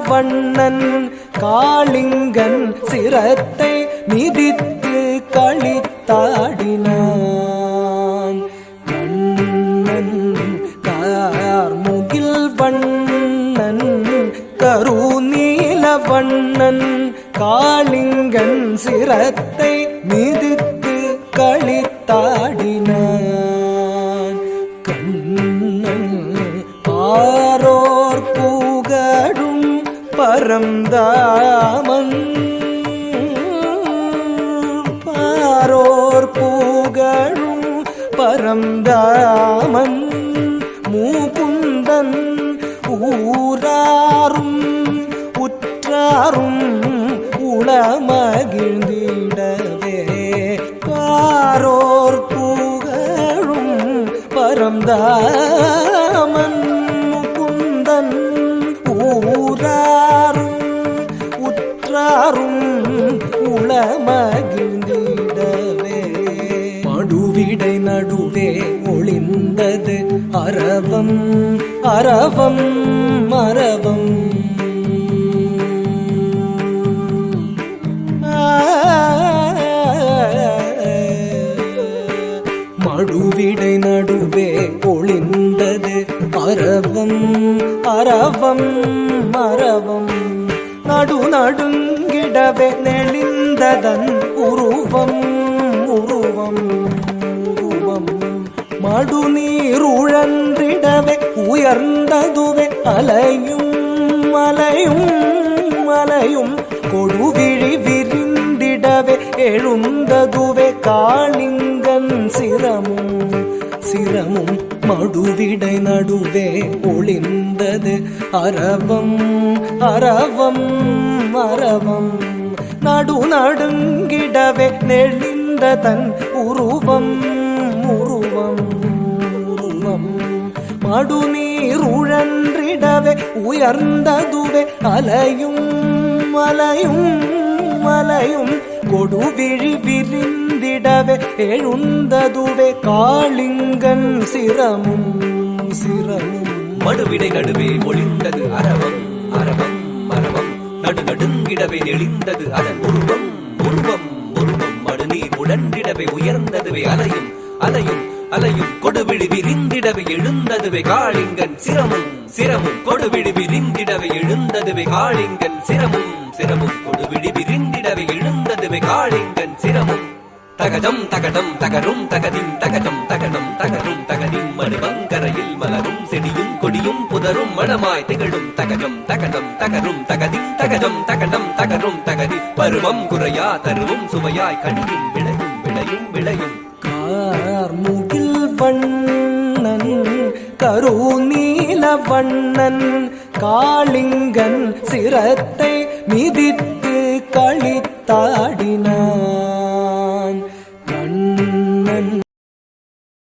வண்ணன் காளிங்கன் சிரத்தை மிதித்து களித்தாடினான். கண்ணன் கார்முகில் வண்ணன் கருநீல வண்ணன் காளிங்கன் சிரத்தை மிதித்து களித்தாடினான். கண்ணன் பாரோர் புகழும் பரந்தாமன் பாரோர் புகழும் பரந்தாமன் மூகுந்தன் ஊராரும் உற்றாரும் உளமகிழ்ந்திடவே பாரோர் புகழும் பரந்தாமன் முகுந்தன் ஊராரும் உற்றாரும் உளமகிழ்ந்திடவே மடுவிடை நடுவே ஒளிந்தது அரவம் அரவம் அரவம். மடுவிடை நடுவே ஒளிந்தது அரவம் அரவம் அரவம். நடு நடுங்கிடவே நெளிந்ததன் உருவம் உருவம் உருவம். மடுநீர் உழன்றிடவே உயர்ந்ததுவே அலையும் அலையும் அலையும். கொடுவிழி விரிந்திடவே எழுந்ததுவே காளிங்கன் சிரமும் சிரமும். மடுவிடை நடுவே ஒளிந்தது அரவம் அரவம் அரவம். நடு நடுங்கிடவே நெளிந்ததன் உருவம் உருவம் உருவம். மடுநீர் உழன்றிடவே உயர்ந்ததுவே அலையும் அலையும் அலையும். கொடுவிழி விரிந்திடவே எழுந்ததுவே காளிங்கன் சிரமும் சிரமும். மடுவிடை நடுவே ஒளிந்தது அரவம் அரவம் அரவம். நடு நடுங்கிடவே நெளிந்தது அதன் உருவம் உருவம் உருவம். மடுநீர் உடன்றிடவே உயர்ந்ததுவே அலையும் அலையும் அலையும். கொடுவிழி விரிந்திடவே எழுந்ததுவே காளிங்கன் சிரமும் சிரமும். கொடுவிழி விரிந்திடவே எழுந்ததுவே காளிங்கன் சிரமும் சிரமும். கொடுவிழி விரிந்திடவே எழுந்ததுவே காளிங்கன் சிரமும். தகஜம் தகடம் தகரும் தகதின் தகஜம் தகடம் தகரும் தகதின். மணிமங்கரையில் மலரும் செடியும் கொடியும் புதரும் மணமாய் திகழும் தகஜம் தகடம் தகரும் தகதின் தகஜம் தகடம் தகரும் தகதி. பருவம் குறையா தருவும் சுவையாய் கனியும் விளையும் விளையும் விளையும். கார்முகில் வண்ணன் கருநீல வண்ணன் காளிங்கன் சிரத்தை மிதித்து களித்தாடினான்.